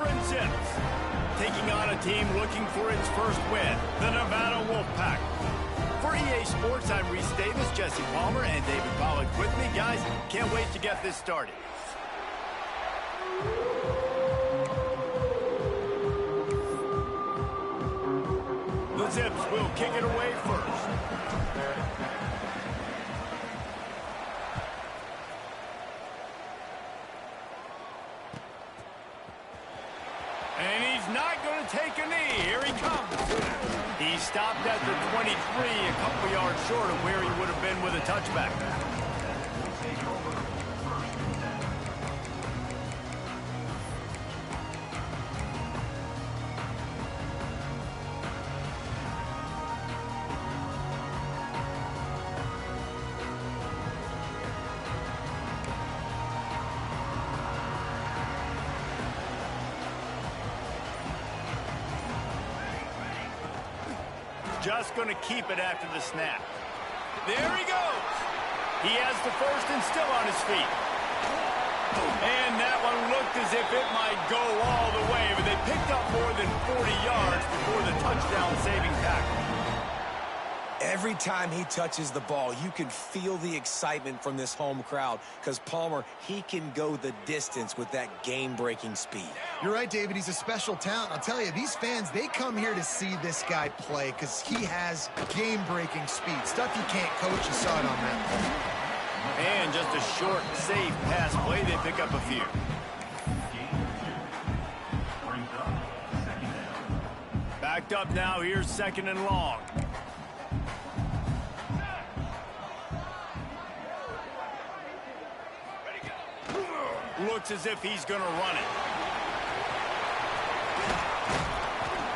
Akron Zips. Taking on a team looking for its first win, the Nevada Wolfpack. For EA Sports, I'm Reese Davis, Jesse Palmer, and David Pollock with me. Guys, can't wait to get this started. The Zips will kick it away first. And he's not going to take a knee. Here he comes. He stopped at the 23, a couple yards short of where he would have been with a touchback. Just going to keep it after the snap. There he goes. He has the first and still on his feet. And that one looked as if it might go all the way, but they picked up more than 40 yards before the touchdown-saving tackle. Every time he touches the ball, you can feel the excitement from this home crowd because Palmer, he can go the distance with that game-breaking speed. You're right, David. He's a special talent. I'll tell you, these fans, they come here to see this guy play because he has game-breaking speed. Stuff you can't coach. You saw it on that play. And just a short, safe pass play. They pick up a few. Backed up now. Here's second and long. Looks as if he's going to run it.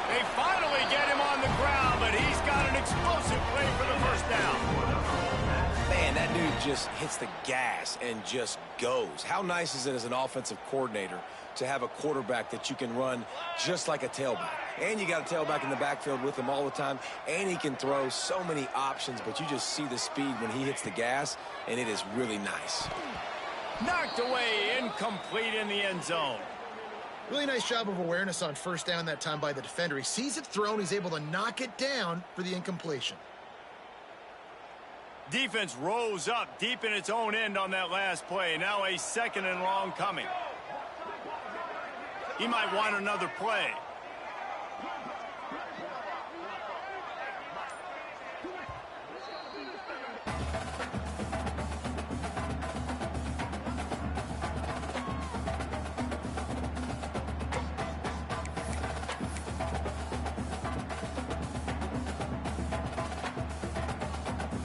They finally get him on the ground, but he's got an explosive play for the first down. Man, that dude just hits the gas and just goes. How nice is it as an offensive coordinator to have a quarterback that you can run just like a tailback? And you got a tailback in the backfield with him all the time, and he can throw so many options, but you just see the speed when he hits the gas, and it is really nice. Knocked away, incomplete in the end zone. Really nice job of awareness on first down that time by the defender. He sees it thrown. He's able to knock it down for the incompletion. Defense rose up deep in its own end on that last play. Now a second and long coming. He might want another play.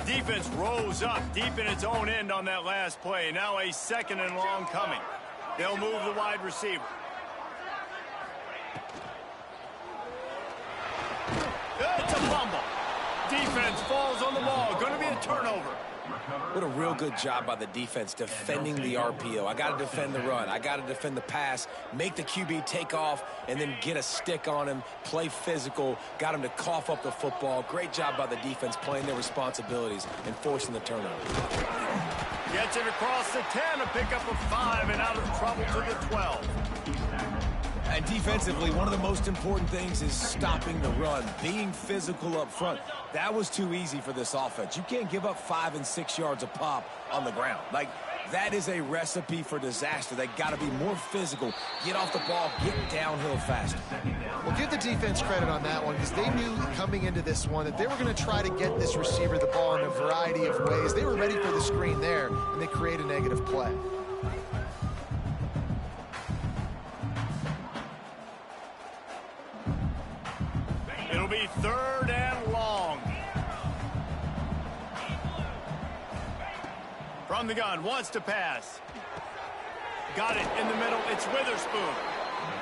Defense rose up deep in its own end on that last play. Now a second and long coming. They'll move the wide receiver. It's a fumble. Defense falls on the ball. Going to be a turnover. What a real good job by the defense defending the RPO. I got to defend the run. I got to defend the pass, make the QB take off, and then get a stick on him, play physical, got him to cough up the football. Great job by the defense playing their responsibilities and forcing the turnover. Gets it across the 10, a pickup of 5, and out of trouble to the 12. And defensively, one of the most important things is stopping the run, being physical up front. That was too easy for this offense. You can't give up 5 and 6 yards a pop on the ground. Like, that is a recipe for disaster. They got to be more physical, get off the ball, get downhill faster. Well, give the defense credit on that one because they knew coming into this one that they were going to try to get this receiver the ball in a variety of ways. They were ready for the screen there, and they create a negative play. It'll be third and long. From the gun, wants to pass. Got it in the middle. It's Witherspoon.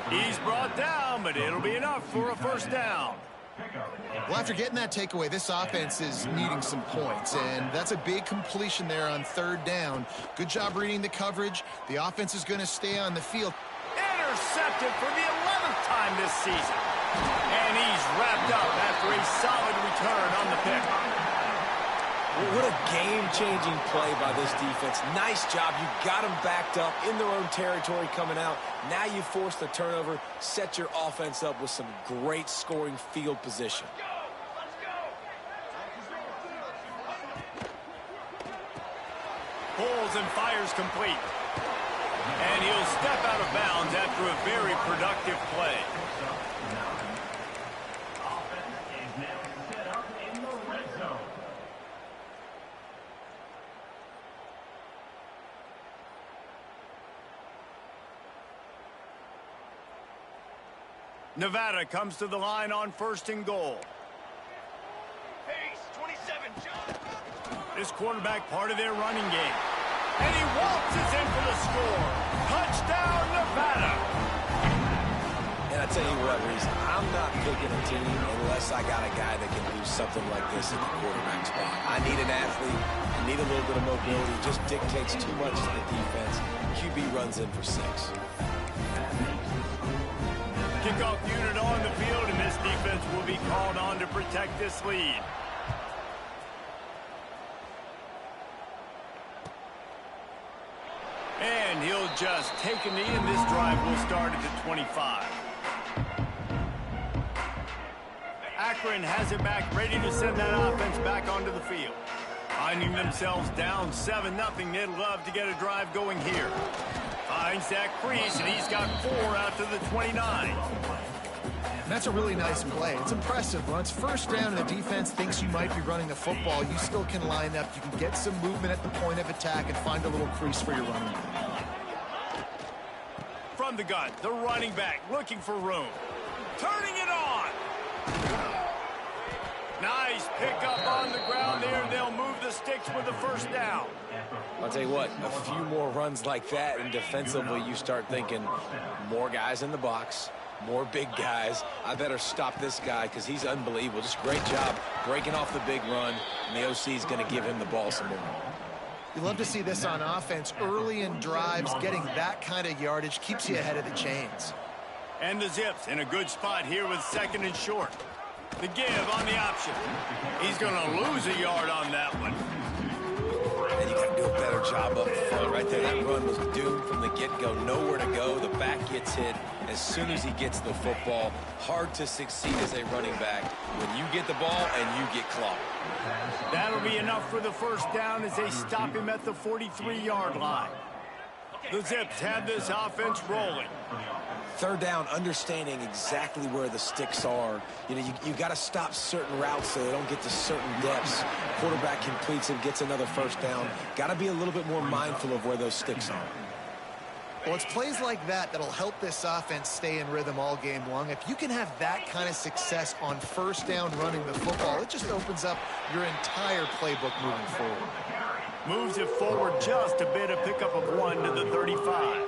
He's brought down, but it'll be enough for a first down. Well, after getting that takeaway, this offense is needing some points, and that's a big completion there on third down. Good job reading the coverage. The offense is going to stay on the field. Intercepted for the 11th time this season. And he's wrapped up after a solid return on the pick. Well, what a game-changing play by this defense. Nice job. You got them backed up in their own territory coming out. Now you force the turnover, set your offense up with some great scoring field position. Pulls and fires complete. And he'll step out of bounds after a very productive play. Nevada comes to the line on 1st and goal. Pace, 27, John. This quarterback part of their running game. And he waltzes in for the score. Touchdown, Nevada. And I tell you what, Reese, I'm not picking a team unless I got a guy that can do something like this at the quarterback spot. I need an athlete. I need a little bit of mobility. It just dictates too much to the defense. QB runs in for 6. Kickoff unit on the field, and this defense will be called on to protect this lead. And he'll just take a knee, and this drive will start at the 25. Akron has it back, ready to send that offense back onto the field. Finding themselves down 7-0, they'd love to get a drive going here. Finds that crease, and he's got 4 out to the 29. That's a really nice play. It's impressive. Once 1st down and the defense thinks you might be running the football, you still can line up. You can get some movement at the point of attack and find a little crease for your running back. From the gun, the running back looking for room. Turning it on. Nice pickup on the ground there, and they'll move the sticks with the 1st down. I'll tell you what, a few more runs like that, and defensively you start thinking more guys in the box, more big guys. I better stop this guy because he's unbelievable. Just great job breaking off the big run, and the OC is going to give him the ball some more. You love to see this on offense. Early in drives, getting that kind of yardage keeps you ahead of the chains. And the Zips in a good spot here with 2nd and short. The give on the option. He's going to lose a yard on that one. And you got to do a better job up front. Right there, that run was doomed from the get-go. Nowhere to go. The back gets hit as soon as he gets the football. Hard to succeed as a running back when you get the ball and you get clocked. That'll be enough for the 1st down as they stop him at the 43-yard line. The Zips have this offense rolling. 3rd down, understanding exactly where the sticks are. You know, you got to stop certain routes so they don't get to certain depths. Quarterback completes and gets another 1st down. Got to be a little bit more mindful of where those sticks are. Well, it's plays like that that'll help this offense stay in rhythm all game long. If you can have that kind of success on 1st down running the football, it just opens up your entire playbook moving forward. Moves it forward just a bit, a pickup of 1 to the 35.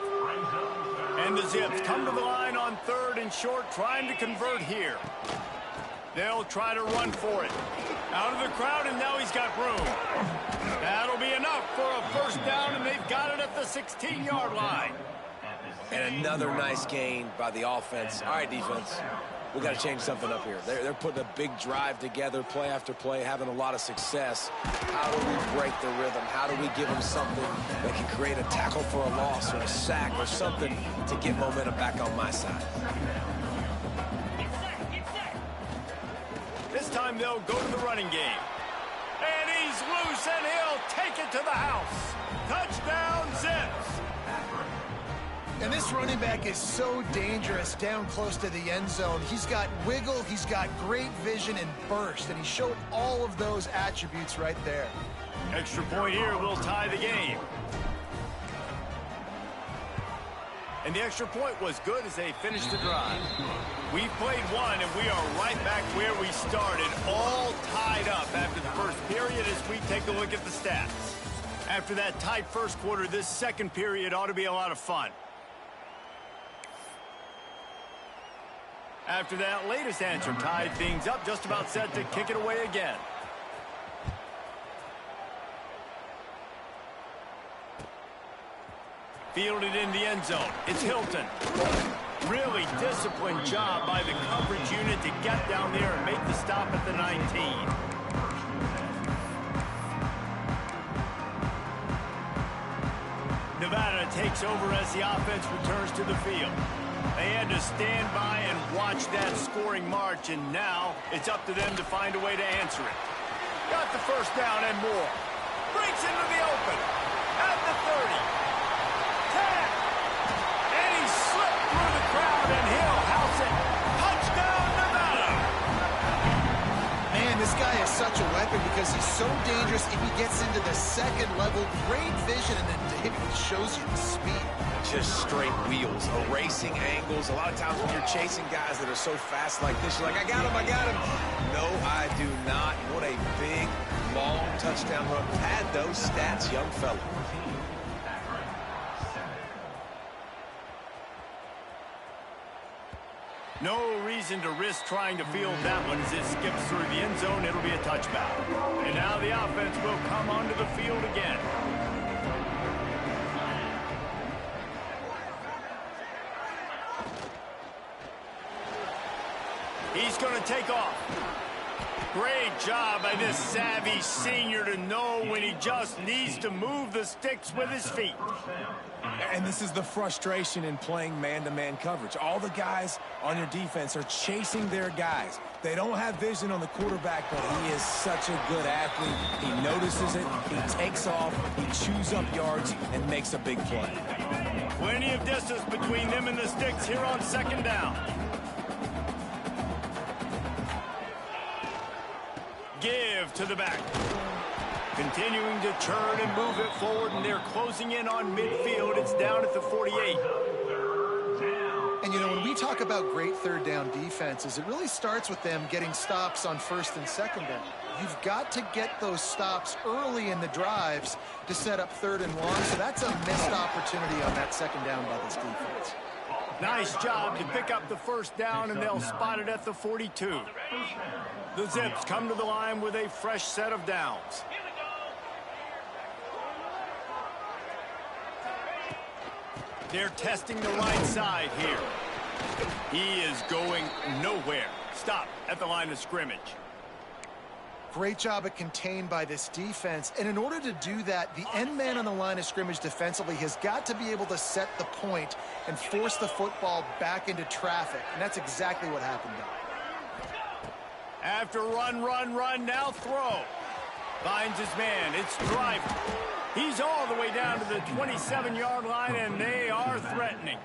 And the Zips come to the line on 3rd and short, trying to convert here. They'll try to run for it. Out of the crowd, and now he's got room. That'll be enough for a 1st down, and they've got it at the 16-yard line. And another nice gain by the offense. All right, defense, we got to change something up here. They're putting a big drive together, play after play, having a lot of success. How do we break the rhythm? How do we give them something that can create a tackle for a loss or a sack or something to get momentum back on my side? This time they'll go to the running game. And he's loose, and he'll take it to the house. Touchdown, Zips. And this running back is so dangerous down close to the end zone. He's got wiggle, he's got great vision and burst, and he showed all of those attributes right there. Extra point here will tie the game. And the extra point was good as they finished the drive. We've played one, and we are right back where we started, all tied up after the 1st period as we take a look at the stats. After that tight 1st quarter, this 2nd period ought to be a lot of fun. After that latest answer tied things up, just about set to kick it away again. Fielded in the end zone. It's Hilton. Really disciplined job by the coverage unit to get down there and make the stop at the 19. Nevada takes over as the offense returns to the field. They had to stand by and watch that scoring march, and now it's up to them to find a way to answer it. Got the first down and more. Breaks into the open. At the 30. 10. And he slipped through the crowd, and he'll house it. Touchdown, Nevada. Man, this guy is such a weapon because he's so dangerous if he gets into the second level. Great vision, and then he shows you the speed. Just straight wheels, erasing angles. A lot of times when you're chasing guys that are so fast like this, you're like, I got him, I got him. No, I do not. What a big, long touchdown run. Pad those stats, young fella. No reason to risk trying to field that one as it skips through the end zone. It'll be a touchback. And now the offense will come onto the field again. He's going to take off. Great job by this savvy senior to know when he just needs to move the sticks with his feet. And this is the frustration in playing man-to-man coverage. All the guys on your defense are chasing their guys. They don't have vision on the quarterback, but he is such a good athlete. He notices it, he takes off, he chews up yards, and makes a big play. Plenty of distance between them and the sticks here on second down. Give to the back. Continuing to turn and move it forward, and they're closing in on midfield. It's down at the 48. And, you know, when we talk about great third down defenses, it really starts with them getting stops on first and second down. You've got to get those stops early in the drives to set up third and long, so that's a missed opportunity on that second down by this defense. Nice job to pick up the first down, and they'll spot it at the 42. The Zips come to the line with a fresh set of downs. They're testing the right side here. He is going nowhere. Stop at the line of scrimmage. Great job at contained by this defense. And in order to do that, the end man on the line of scrimmage defensively has got to be able to set the point and force the football back into traffic. And that's exactly what happened there. After run, now throw. Finds his man. It's Driver. He's all the way down to the 27-yard line, and they are threatening.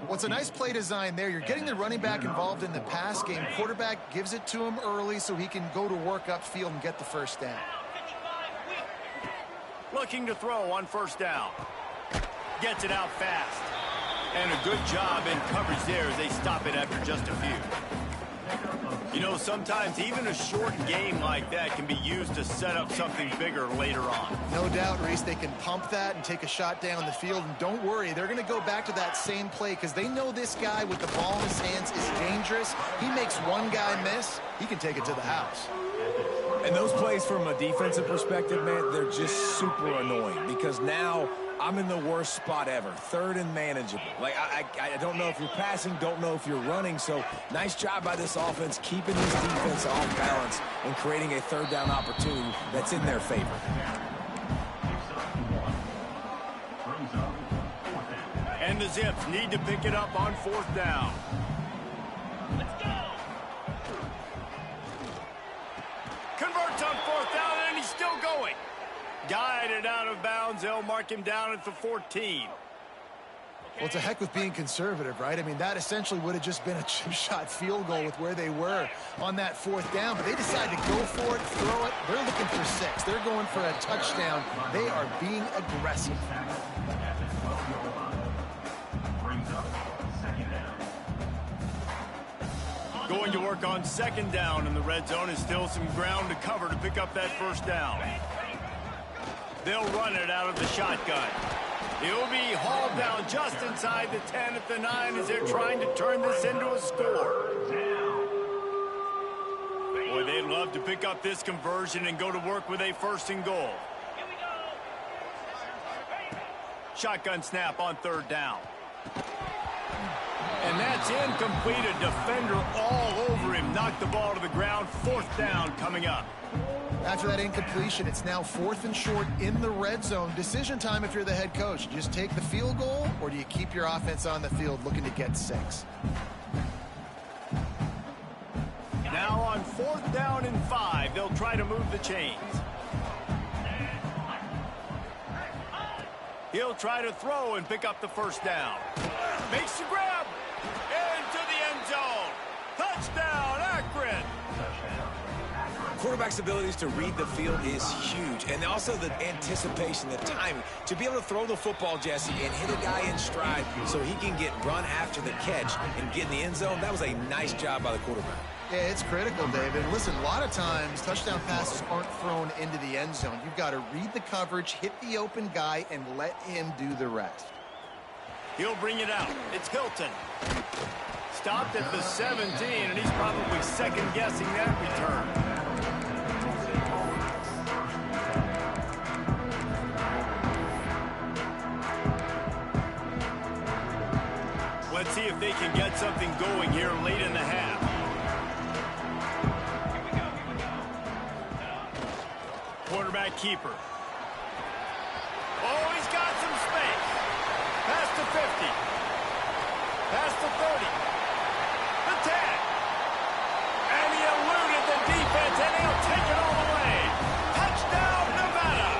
Well, it's a nice play design there. You're getting the running back involved in the pass game. Quarterback gives it to him early so he can go to work upfield and get the first down. Looking to throw on first down. Gets it out fast. And a good job in coverage there as they stop it after just a few. You know, sometimes even a short game like that can be used to set up something bigger later on. No doubt, Reese, they can pump that and take a shot down the field. And don't worry, they're going to go back to that same play because they know this guy with the ball in his hands is dangerous. He makes one guy miss, he can take it to the house. And those plays from a defensive perspective, man, they're just super annoying because now I'm in the worst spot ever, third and manageable. Like, I don't know if you're passing, don't know if you're running. So nice job by this offense keeping this defense off balance and creating a third down opportunity that's in their favor. And the Zips need to pick it up on fourth down. Converts on fourth down, and he's still going. Guided out of bounds. They'll mark him down at the 14. Well, it's a heck with being conservative, right? I mean, that essentially would have just been a chip shot field goal with where they were on that fourth down. But they decided to go for it, throw it. They're looking for 6. They're going for a touchdown. They are being aggressive. Going to work on second down in the red zone, and still some ground to cover to pick up that first down. They'll run it out of the shotgun. He'll be hauled down just inside the 10 at the 9 as they're trying to turn this into a score. Boy, they'd love to pick up this conversion and go to work with a first and goal. Shotgun snap on third down. And that's incomplete. A defender all over him. Knocked the ball to the ground. Fourth down coming up. After that incompletion, it's now 4th and short in the red zone. Decision time if you're the head coach. Just take the field goal, or do you keep your offense on the field looking to get 6? Now on 4th down and 5, they'll try to move the chains. He'll try to throw and pick up the first down. Makes the grab. Into the end zone. Touchdown, Akron. Quarterback's abilities to read the field is huge. And also the anticipation, the timing. To be able to throw the football, Jesse, and hit a guy in stride so he can get run after the catch and get in the end zone, that was a nice job by the quarterback. Yeah, it's critical, David. Listen, a lot of times touchdown passes aren't thrown into the end zone. You've got to read the coverage, hit the open guy, and let him do the rest. He'll bring it out. It's Hilton. Stopped at the 17, and he's probably second-guessing that return. Let's see if they can get something going here late in the half. Quarterback keeper. Oh, he's got some space. Past the 50. Past the 30. The 10. And he eluded the defense, and he'll take it all the way. Touchdown, Nevada.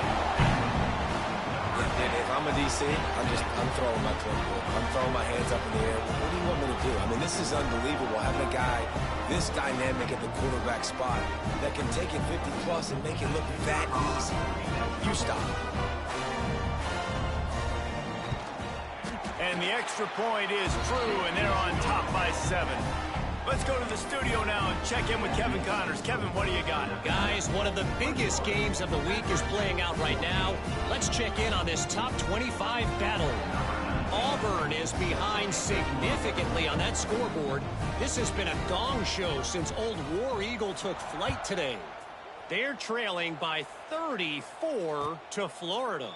If I'm a DC, I'm throwing my clipboard. I'm throwing my hands up in the air. What do you want me to do? I mean, this is unbelievable. Having a guy this dynamic at the quarterback spot that can take it 50-plus and make it look that easy. You stop. And the extra point is true, and they're on top by 7. Let's go to the studio now and check in with Kevin Connors. Kevin, what do you got? Guys, one of the biggest games of the week is playing out right now. Let's check in on this top 25 battle. Auburn is behind significantly on that scoreboard. This has been a gong show since old War Eagle took flight today. They're trailing by 34 to Florida.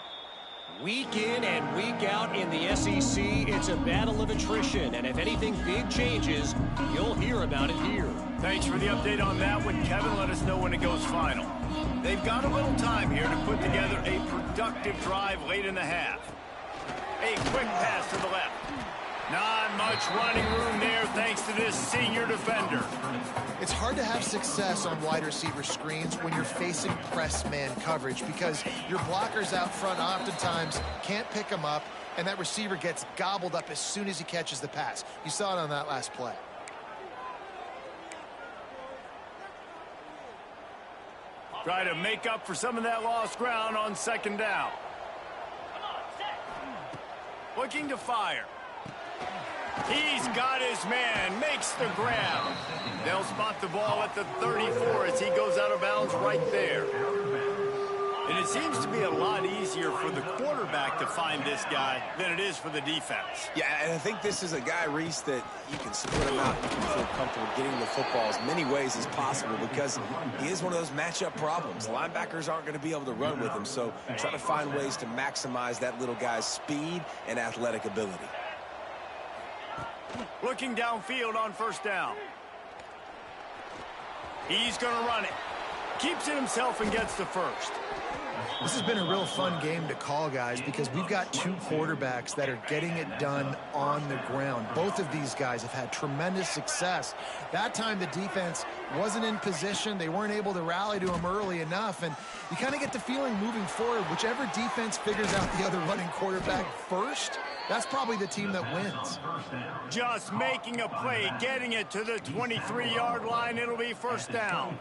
Week in and week out in the SEC, it's a battle of attrition, and if anything big changes, you'll hear about it here. Thanks for the update on that one, Kevin. Let us know when it goes final. They've got a little time here to put together a productive drive late in the half. A quick pass to the left. Not much running room there thanks to this senior defender. It's hard to have success on wide receiver screens when you're facing press man coverage because your blockers out front oftentimes can't pick them up, and that receiver gets gobbled up as soon as he catches the pass. You saw it on that last play. Try to make up for some of that lost ground on 2nd down. Looking to fire. He's got his man, makes the grab. They'll spot the ball at the 34 as he goes out of bounds right there. And it seems to be a lot easier for the quarterback to find this guy than it is for the defense. Yeah, and I think this is a guy, Reese, that you can split him out. You can feel comfortable getting the football as many ways as possible because he is one of those matchup problems. Linebackers aren't going to be able to run with him, so try to find ways to maximize that little guy's speed and athletic ability. Looking downfield on 1st down. He's going to run it. Keeps it himself and gets the first. This has been a real fun game to call, guys, because we've got two quarterbacks that are getting it done on the ground. Both of these guys have had tremendous success. That time the defense wasn't in position. They weren't able to rally to him early enough, and you kind of get the feeling moving forward, whichever defense figures out the other running quarterback first, that's probably the team that wins. Just making a play, getting it to the 23-yard line. It'll be 1st down.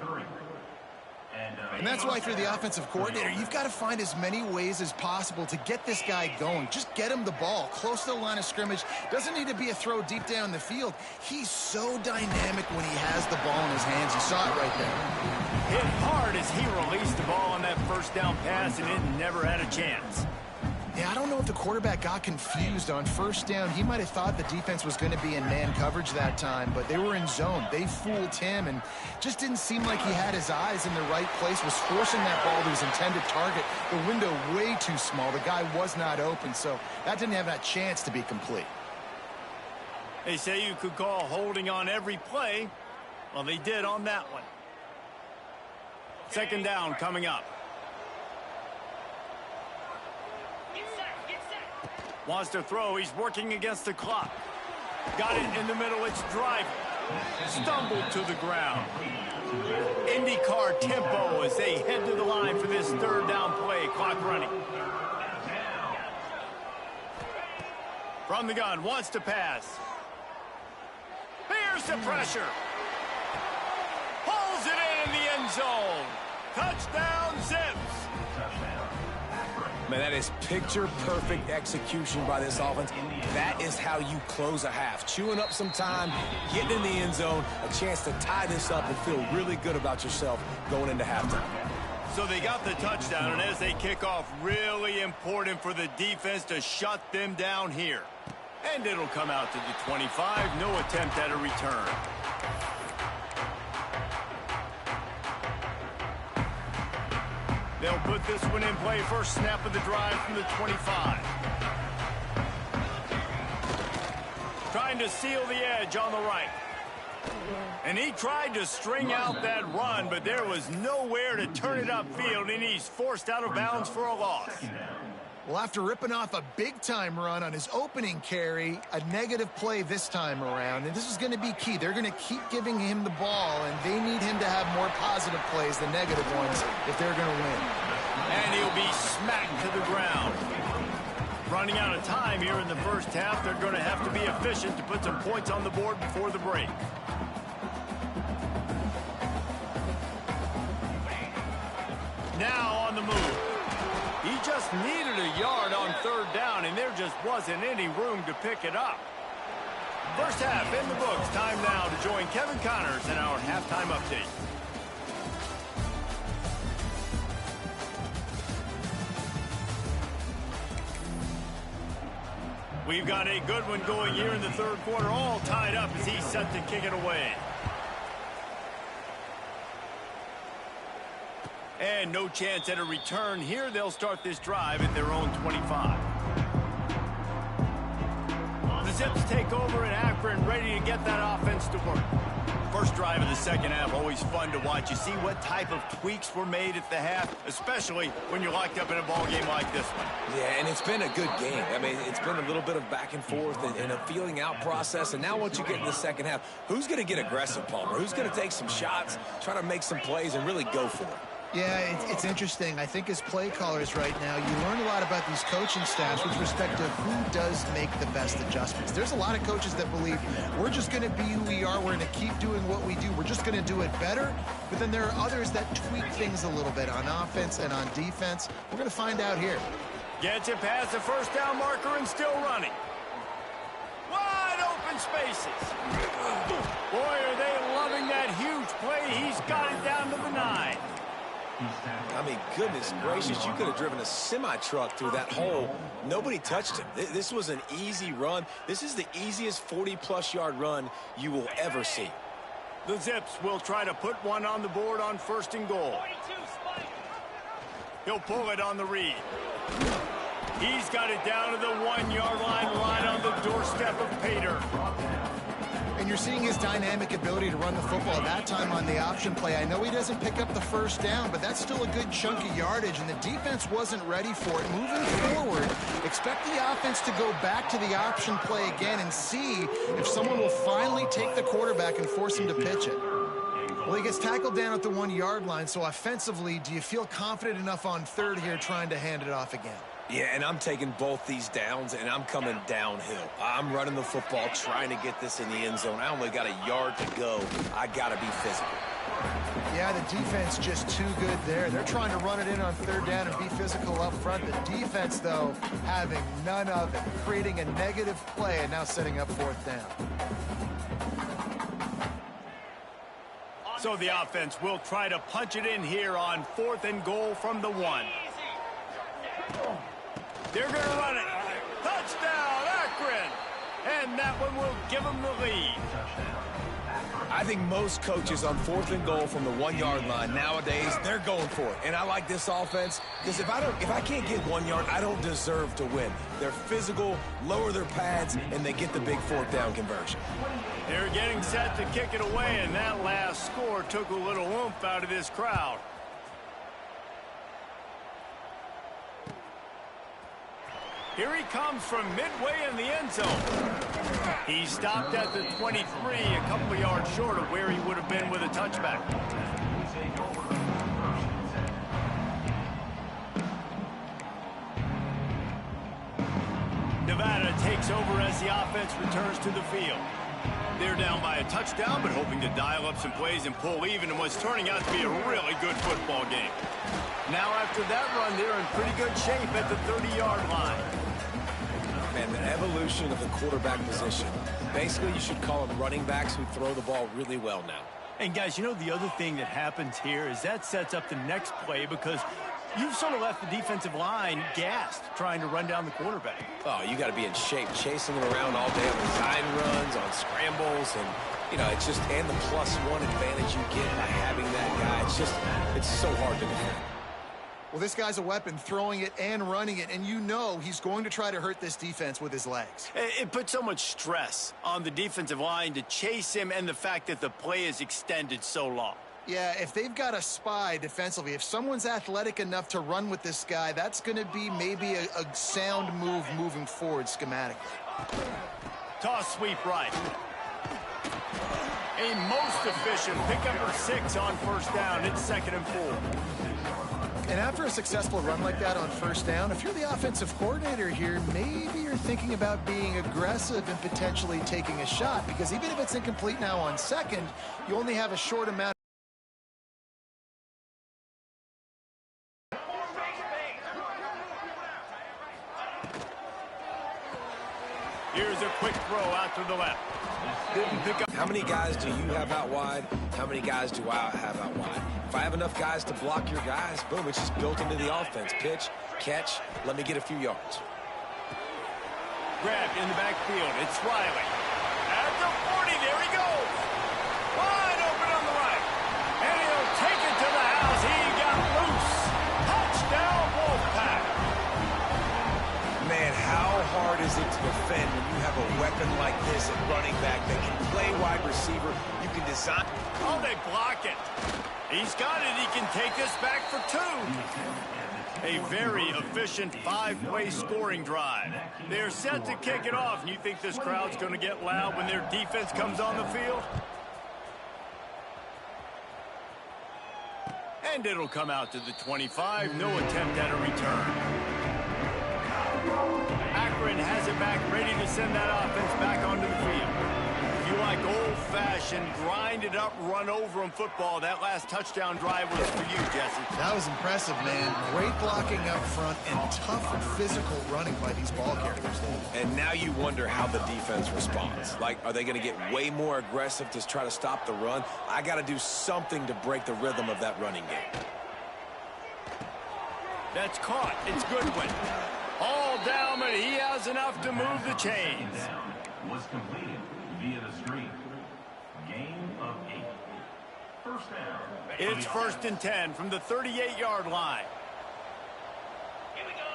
And that's why, through the offensive coordinator, you've got to find as many ways as possible to get this guy going. Just get him the ball close to the line of scrimmage. Doesn't need to be a throw deep down the field. He's so dynamic when he has the ball in his hands. You saw it right there. Hit hard as he released the ball on that 1st down pass, and it never had a chance. Yeah, I don't know if the quarterback got confused on 1st down. He might have thought the defense was going to be in man coverage that time, but they were in zone. They fooled him, and just didn't seem like he had his eyes in the right place, was forcing that ball to his intended target. The window way too small. The guy was not open, so that didn't have that chance to be complete. They say you could call holding on every play. Well, they did on that one. Second down coming up. Wants to throw. He's working against the clock. Got it in the middle. It's driving. Stumbled to the ground. IndyCar tempo as they head to the line for this third down play. Clock running. From the gun. Wants to pass. Here's the pressure. Pulls it in the end zone. Touchdown, Zips. Man, that is picture-perfect execution by this offense. That is how you close a half. Chewing up some time, getting in the end zone, a chance to tie this up and feel really good about yourself going into halftime. So they got the touchdown, and as they kick off, really important for the defense to shut them down here. And it'll come out to the 25. No attempt at a return. They'll put this one in play. First snap of the drive from the 25. Trying to seal the edge on the right. And he tried to string out that run, but there was nowhere to turn it upfield, and he's forced out of bounds for a loss. Well, after ripping off a big-time run on his opening carry, a negative play this time around, and this is going to be key. They're going to keep giving him the ball, and they need him to have more positive plays than negative ones if they're going to win. And he'll be smacked to the ground. Running out of time here in the first half, they're going to have to be efficient to put some points on the board before the break. Now on the move. He just needed a yard on third down, and there just wasn't any room to pick it up. First half in the books. Time now to join Kevin Connors in our halftime update. We've got a good one going here in the third quarter, all tied up as he's set to kick it away. And no chance at a return here. They'll start this drive at their own 25. The Zips take over in Akron, ready to get that offense to work. First drive of the second half, always fun to watch. You see what type of tweaks were made at the half, especially when you're locked up in a ball game like this one. Yeah, and it's been a good game. I mean, it's been a little bit of back and forth and a feeling out process. And now once you get in the second half, who's going to get aggressive, Palmer? Who's going to take some shots, try to make some plays, and really go for it? Yeah, it's interesting. I think as play callers right now, you learn a lot about these coaching staffs with respect to who does make the best adjustments. There's a lot of coaches that believe we're just going to be who we are. We're going to keep doing what we do. We're just going to do it better. But then there are others that tweak things a little bit on offense and on defense. We're going to find out here. Gets it past the first down marker and still running. Wide open spaces. Boy, are they loving that huge play. He's got it down to the 9. I mean, goodness gracious, you could have driven a semi-truck through that hole. Nobody touched him. This was an easy run. This is the easiest 40-plus yard run you will ever see. The Zips will try to put one on the board on first and goal. He'll pull it on the read. He's got it down to the 1 yard line, right on the doorstep of Pater. And you're seeing his dynamic ability to run the football that time on the option play. I know he doesn't pick up the first down, but that's still a good chunk of yardage, and the defense wasn't ready for it. Moving forward, expect the offense to go back to the option play again and see if someone will finally take the quarterback and force him to pitch it. Well, he gets tackled down at the 1 yard line, so offensively, do you feel confident enough on third here trying to hand it off again? Yeah, and I'm taking both these downs, and I'm coming downhill. I'm running the football, trying to get this in the end zone. I only got a yard to go. I got to be physical. Yeah, the defense just too good there. They're trying to run it in on third down and be physical up front. The defense, though, having none of it, creating a negative play and now setting up fourth down. So the offense will try to punch it in here on fourth and goal from the 1. They're going to run it. Touchdown, Akron. And that one will give them the lead. I think most coaches on fourth and goal from the 1 yard line nowadays, they're going for it. And I like this offense because if I can't get 1 yard, I don't deserve to win. They're physical, lower their pads, and they get the big fourth down conversion. They're getting set to kick it away, and that last score took a little oomph out of this crowd. Here he comes from midway in the end zone. He stopped at the 23, a couple of yards short of where he would have been with a touchback. Nevada takes over as the offense returns to the field. They're down by a touchdown, but hoping to dial up some plays and pull even in what's turning out to be a really good football game. Now after that run, they're in pretty good shape at the 30-yard line. Man, the evolution of the quarterback position. Basically, you should call them running backs who throw the ball really well now. And guys, you know the other thing that happens here is that sets up the next play because you've sort of left the defensive line gassed trying to run down the quarterback. Oh, you got to be in shape, chasing him around all day on design runs, on scrambles, and, you know, it's just, and the +1 advantage you get by having that guy. It's so hard to defend. Well, this guy's a weapon, throwing it and running it, and you know he's going to try to hurt this defense with his legs. It puts so much stress on the defensive line to chase him and the fact that the play is extended so long. Yeah, if they've got a spy defensively, if someone's athletic enough to run with this guy, that's going to be maybe a sound move moving forward schematically. Toss sweep right. A most efficient pick number 6 on first down. It's 2nd and 4. And after a successful run like that on first down, if you're the offensive coordinator here, maybe you're thinking about being aggressive and potentially taking a shot, because even if it's incomplete now on second, you only have a short amount. Here's a quick throw out to the left. Didn't pick up. How many guys do you have out wide? How many guys do I have out wide? If I have enough guys to block your guys, boom, it's just built into the offense. Pitch, catch, let me get a few yards. Grabbed in the backfield. It's Riley. At the 40, there he goes. Wide open on the right. And he'll take it to the house. He got loose. Touchdown, Wolfpack. Man, how hard is it to defend when you have a weapon like this at running back that can play wide receiver? You can design. Oh, they block it. He's got it. He can take this back for 2. A very efficient 5-play scoring drive. They're set to kick it off. And you think this crowd's going to get loud when their defense comes on the field? And it'll come out to the 25. No attempt at a return. Akron has it back, ready to send that offense back onto the field. If you like old-fashioned, grind-it-up, run-over-'em football, that last touchdown drive was for you, Jesse. That was impressive, man. Great blocking up front and tough and physical running by these ball carriers. And now you wonder how the defense responds. Like, are they going to get way more aggressive to try to stop the run? I got to do something to break the rhythm of that running game. That's caught. It's Goodwin. All down, but he has enough to move the chains. Was completed via the screen. Gain of 8. First down. It's 1st and 10 from the 38-yard line. Here we go.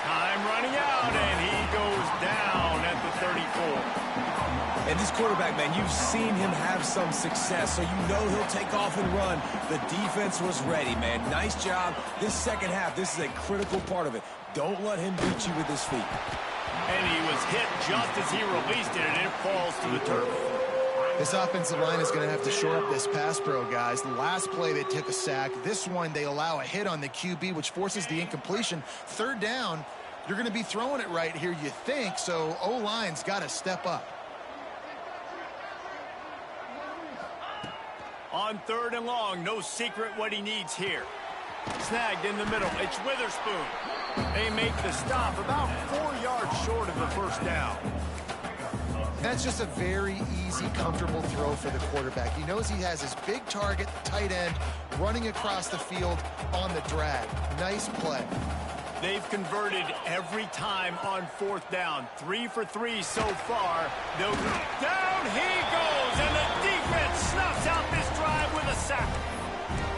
Time running out, and he goes down at the 34. And this quarterback, man, you've seen him have some success, so you know he'll take off and run. The defense was ready, man. Nice job. This second half, this is a critical part of it. Don't let him beat you with his feet. And he was hit just as he released it, and it falls to the turf. This offensive line is going to have to shore up this pass pro, guys. The last play, they took a sack. This one, they allow a hit on the QB, which forces the incompletion. 3rd down, you're going to be throwing it right here, you think, so O-line's got to step up. On 3rd and long, no secret what he needs here. Snagged in the middle. It's Witherspoon. They make the stop about 4 yards short of the first down. That's just a very easy, comfortable throw for the quarterback. He knows he has his big target, the tight end, running across the field on the drag. Nice play. They've converted every time on 4th down. 3 for 3 so far. Down he goes, and the defense snuffs out this drive with a sack.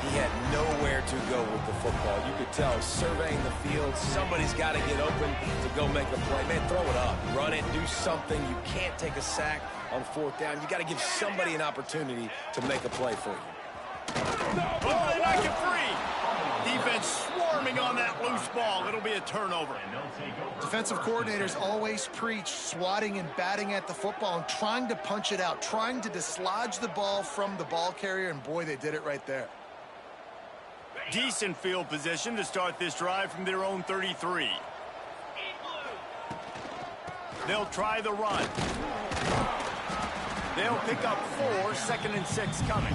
He had nowhere to go with the football. You could tell, surveying the field, somebody's got to get open to go make a play. Man, throw it up, run it, do something. You can't take a sack on 4th down. You got to give somebody an opportunity to make a play for you. Oh, they knock it free. Defense swarms swarming on that loose ball. It'll be a turnover. Defensive coordinators always preach swatting and batting at the football and trying to punch it out, trying to dislodge the ball from the ball carrier, and boy, they did it right there. Decent field position to start this drive from their own 33. They'll try the run. They'll pick up 4, 2nd and 6 coming.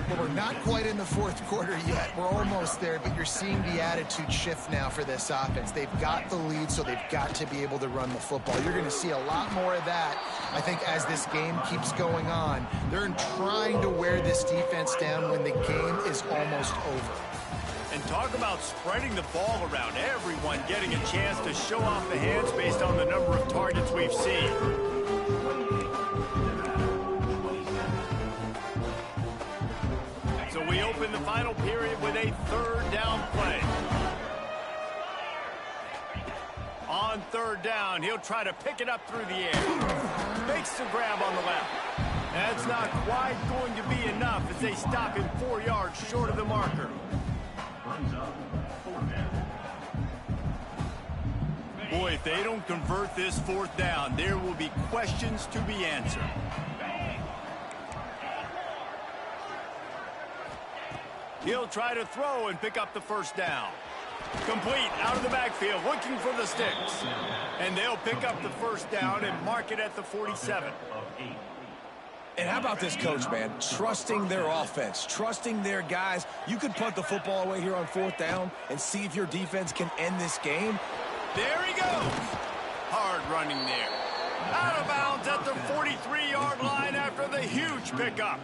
Well, we're not quite in the fourth quarter yet. We're almost there, but you're seeing the attitude shift now for this offense. They've got the lead, so they've got to be able to run the football. You're going to see a lot more of that, I think, as this game keeps going on. They're trying to wear this defense down when the game is almost over. And talk about spreading the ball around. Everyone getting a chance to show off the hands based on the number of targets we've seen. So we open the final period with a 3rd down play. On 3rd down, he'll try to pick it up through the air. Makes the grab on the left. That's not quite going to be enough as they stop him 4 yards short of the marker. Boy, if they don't convert this 4th down, there will be questions to be answered. He'll try to throw and pick up the 1st down. Complete out of the backfield, looking for the sticks. And they'll pick up the 1st down and mark it at the 47. And how about this coach, man? Trusting their offense, trusting their guys. You could punt the football away here on 4th down and see if your defense can end this game. There he goes. Hard running there. Out of bounds at the 43-yard line after the huge pickup.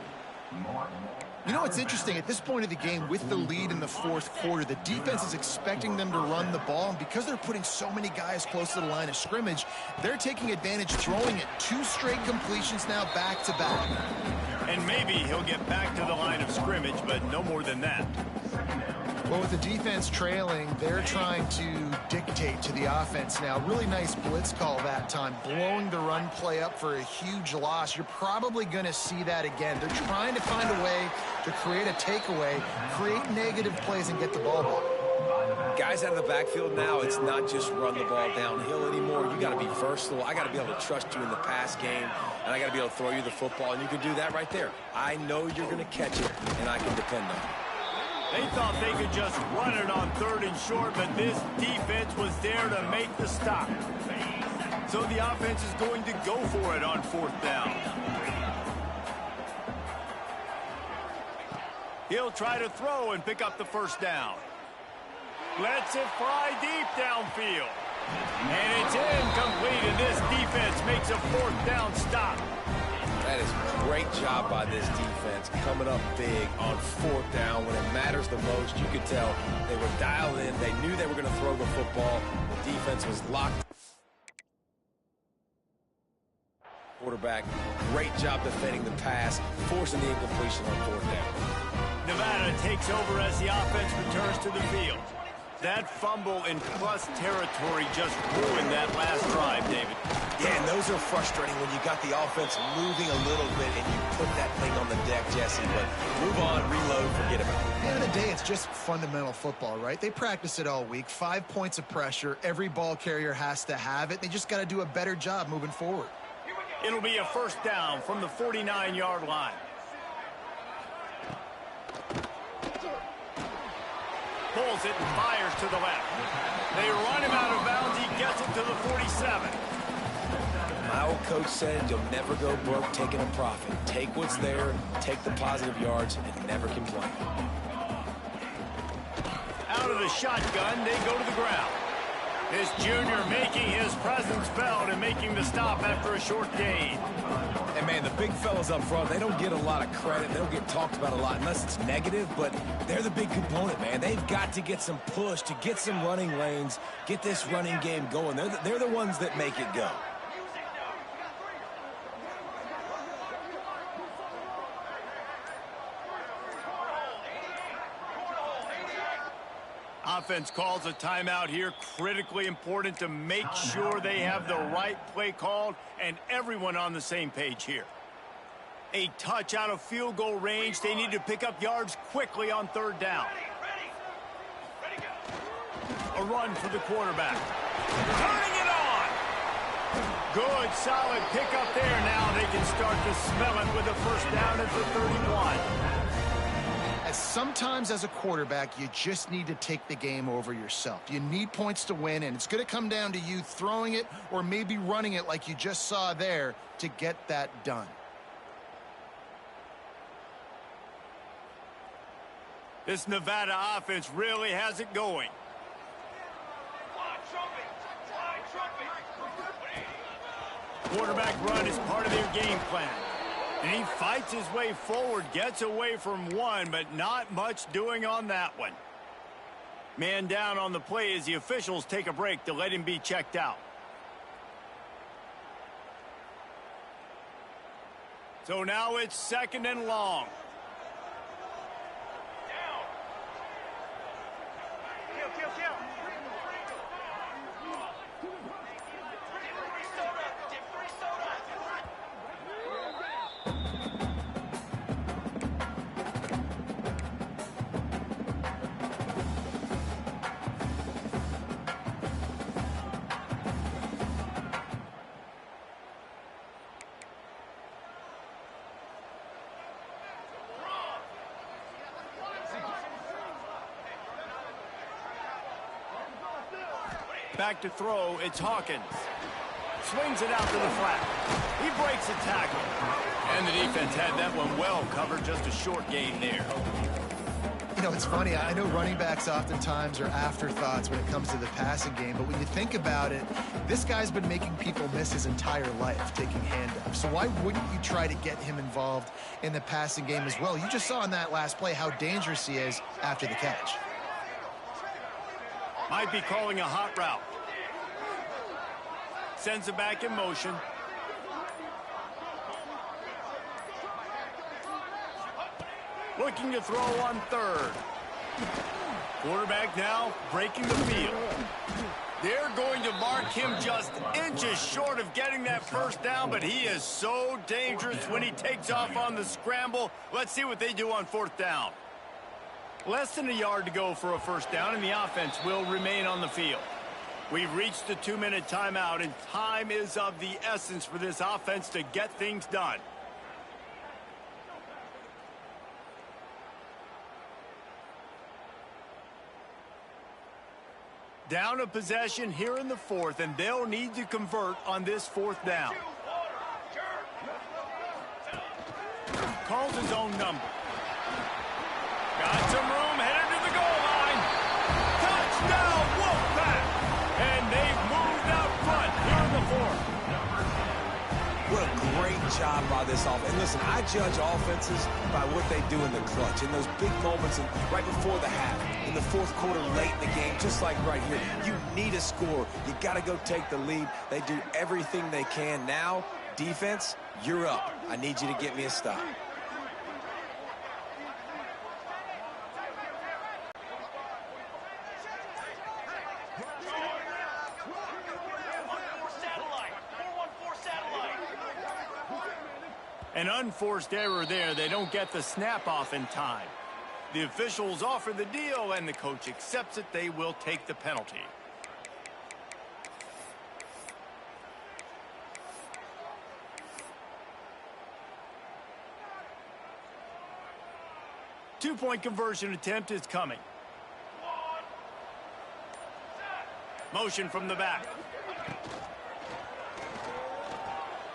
You know what's interesting? At this point of the game, with the lead in the 4th quarter, the defense is expecting them to run the ball. And because they're putting so many guys close to the line of scrimmage, they're taking advantage, throwing it. 2 straight completions now back-to-back. And maybe he'll get back to the line of scrimmage, but no more than that. Well, with the defense trailing, they're trying to dictate to the offense now. Really nice blitz call that time, blowing the run play up for a huge loss. You're probably going to see that again. They're trying to find a way to create a takeaway, create negative plays, and get the ball back. Guys out of the backfield now, it's not just run the ball downhill anymore. You got to be versatile. I got to be able to trust you in the pass game, and I got to be able to throw you the football, and you can do that right there. I know you're going to catch it, and I can depend on it. They thought they could just run it on 3rd and short, but this defense was there to make the stop. So the offense is going to go for it on 4th down. He'll try to throw and pick up the 1st down. Lets it fly deep downfield. And it's incomplete, and this defense makes a 4th down stop. That is a great job by this defense, coming up big on 4th down when it matters the most. You could tell they were dialed in. They knew they were going to throw the football. The defense was locked. Quarterback, great job defending the pass, forcing the incompletion on 4th down. Nevada takes over as the offense returns to the field. That fumble in plus territory just ruined that last drive, David. Yeah, and those are frustrating when you got the offense moving a little bit and you put that thing on the deck, Jesse. But move on, reload, forget about it. At the end of the day, it's just fundamental football, right? They practice it all week. 5 points of pressure. Every ball carrier has to have it. They just got to do a better job moving forward. It'll be a 1st down from the 49-yard line. Pulls it and fires to the left. They run him out of bounds. He gets it to the 47. My old coach said you'll never go broke taking a profit. Take what's there, take the positive yards, and never complain. Out of the shotgun, they go to the ground. This junior making his presence felt and making the stop after a short gain. And, man, the big fellas up front, they don't get a lot of credit. They don't get talked about a lot unless it's negative, but they're the big component, man. They've got to get some push, to get some running lanes, get this running game going. They're the ones that make it go. Offense calls a timeout here. Critically important to make sure they have the right play called and everyone on the same page here. A touch out of field goal range. They need to pick up yards quickly on 3rd down. A run for the quarterback. Turning it on. Good, solid pickup there. Now they can start to smell it with a first down at the 31. Sometimes as a quarterback, you just need to take the game over yourself. You need points to win, and it's going to come down to you throwing it or maybe running it like you just saw there to get that done. This Nevada offense really has it going. Quarterback run is part of their game plan. And he fights his way forward, gets away from one, but not much doing on that one. Man down on the play as the officials take a break to let him be checked out. So now it's 2nd and long. Back to throw, it's Hawkins. Swings it out to the flat. He breaks a tackle. And the defense had that one well covered, just a short gain there. You know, it's funny. I know running backs oftentimes are afterthoughts when it comes to the passing game, but when you think about it, this guy's been making people miss his entire life taking handoffs. So why wouldn't you try to get him involved in the passing game as well? You just saw in that last play how dangerous he is after the catch. Might be calling a hot route. Sends it back in motion. Looking to throw on 3rd. Quarterback now breaking the field. They're going to mark him just inches short of getting that first down, but he is so dangerous when he takes off on the scramble. Let's see what they do on 4th down. Less than a yard to go for a first down, and the offense will remain on the field. We've reached the 2-minute timeout, and time is of the essence for this offense to get things done. Down a possession here in the 4th, and they'll need to convert on this 4th down. Calls his own number. Got some room, headed to the goal line. Touchdown, Wolfpack! And they've moved out front here in the 4th. What a great job by this offense. And listen, I judge offenses by what they do in the clutch, in those big moments and right before the half, in the 4th quarter, late in the game, just like right here. You need a score. You got to go take the lead. They do everything they can. Now, defense, you're up. I need you to get me a stop. An unforced error there. They don't get the snap off in time. The officials offer the deal, and the coach accepts it. They will take the penalty. Two-point conversion attempt is coming. Motion from the back.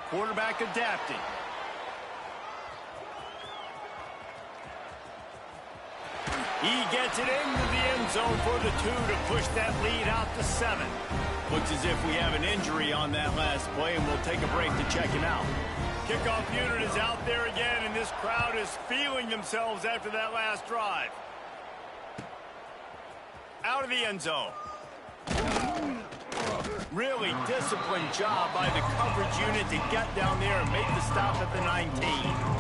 Quarterback adapting. He gets it into the end zone for the 2 to push that lead out to 7. Looks as if we have an injury on that last play, and we'll take a break to check him out. Kickoff unit is out there again, and this crowd is feeling themselves after that last drive. Out of the end zone. Really disciplined job by the coverage unit to get down there and make the stop at the 19.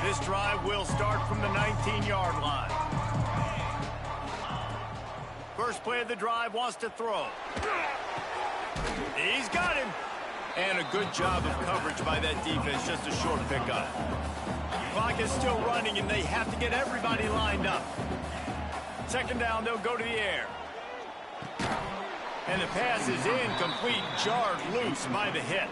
This drive will start from the 19-yard line. First play of the drive, wants to throw. He's got him. And a good job of coverage by that defense, just a short pickup. Clock is still running, and they have to get everybody lined up. second down, they'll go to the air. And the pass is incomplete, jarred loose by the hit.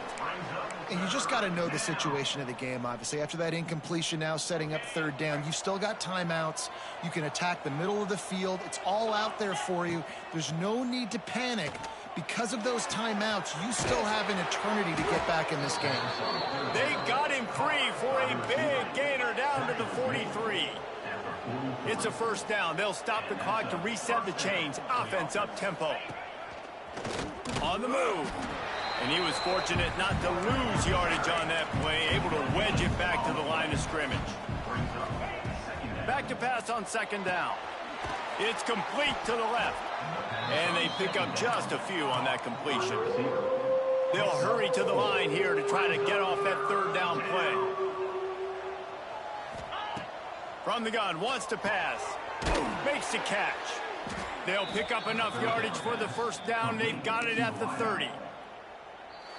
And you just got to know the situation of the game, obviously. After that incompletion, now setting up third down, you've still got timeouts. You can attack the middle of the field. It's all out there for you. There's no need to panic. Because of those timeouts, you still have an eternity to get back in this game. They got him free for a big gainer down to the 43. It's a first down. They'll stop the clock to reset the chains. Offense up tempo. On the move. And he was fortunate not to lose yardage on that play, able to wedge it back to the line of scrimmage. Back to pass on second down. It's complete to the left. And they pick up just a few on that completion. They'll hurry to the line here to try to get off that third down play. From the gun, wants to pass. Makes the catch. They'll pick up enough yardage for the first down. They've got it at the 30.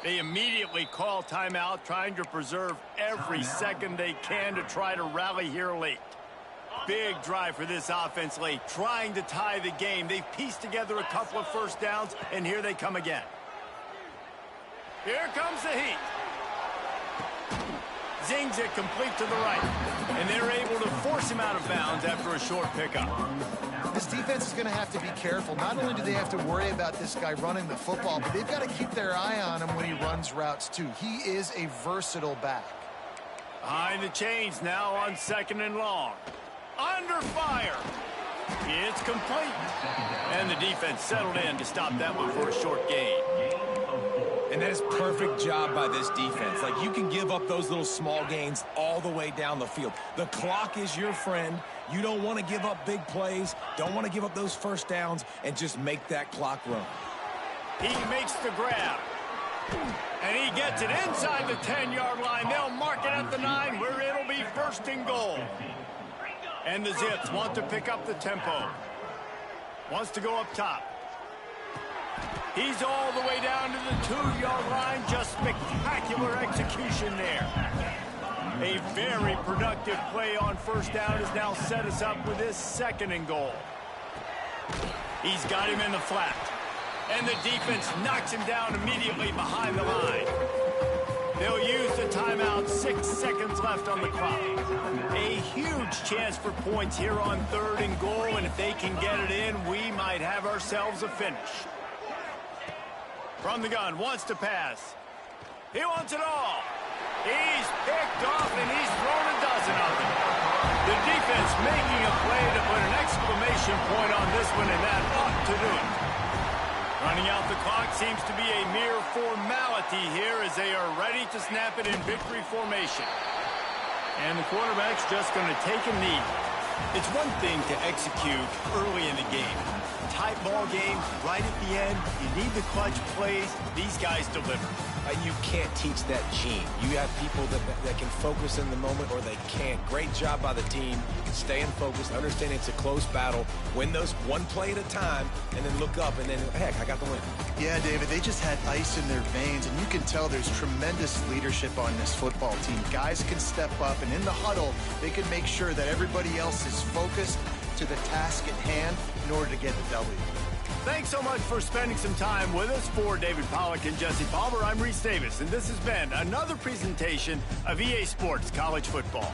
They immediately call timeout, trying to preserve every second they can to try to rally here late. Big drive for this offense late, trying to tie the game. They've pieced together a couple of first downs, and here they come again. Here comes the heat. Zings it complete to the right. And they're able to force him out of bounds after a short pickup. This defense is going to have to be careful. Not only do they have to worry about this guy running the football, but they've got to keep their eye on him when he runs routes too. He is a versatile back. Behind the chains now on second and long. Under fire. It's complete. And the defense settled in to stop that one for a short gain. And that is perfect job by this defense. Like, you can give up those little small gains all the way down the field. The clock is your friend. You don't want to give up big plays. Don't want to give up those first downs, and just make that clock run. He makes the grab. And he gets it inside the 10-yard line. They'll mark it at the 9, where it'll be first and goal. And the Zips want to pick up the tempo. Wants to go up top. He's all the way down to the 2-yard line. Just spectacular execution there. A very productive play on first down has now set us up with this second and goal. He's got him in the flat. And the defense knocks him down immediately behind the line. They'll use the timeout. 6 seconds left on the clock. A huge chance for points here on third and goal. And if they can get it in, we might have ourselves a finish. From the gun, wants to pass. He wants it all. He's picked off, and he's thrown a dozen of them. The defense making a play to put an exclamation point on this one, and that ought to do it. Running out the clock seems to be a mere formality here as they are ready to snap it in victory formation. And the quarterback's just going to take a knee. It's one thing to execute early in the game. Tight ball game, right at the end, you need the clutch plays. These guys deliver. You can't teach that gene. You have people that can focus in the moment, or they can't. Great job by the team, staying focused, understanding it's a close battle, win those one play at a time, and then look up, and then, heck, I got the win. Yeah, David, they just had ice in their veins, and you can tell there's tremendous leadership on this football team. Guys can step up, and in the huddle, they can make sure that everybody else is focused to the task at hand in order to get the W. Thanks so much for spending some time with us. For David Pollack and Jesse Palmer, I'm Reese Davis, and this has been another presentation of EA Sports College Football.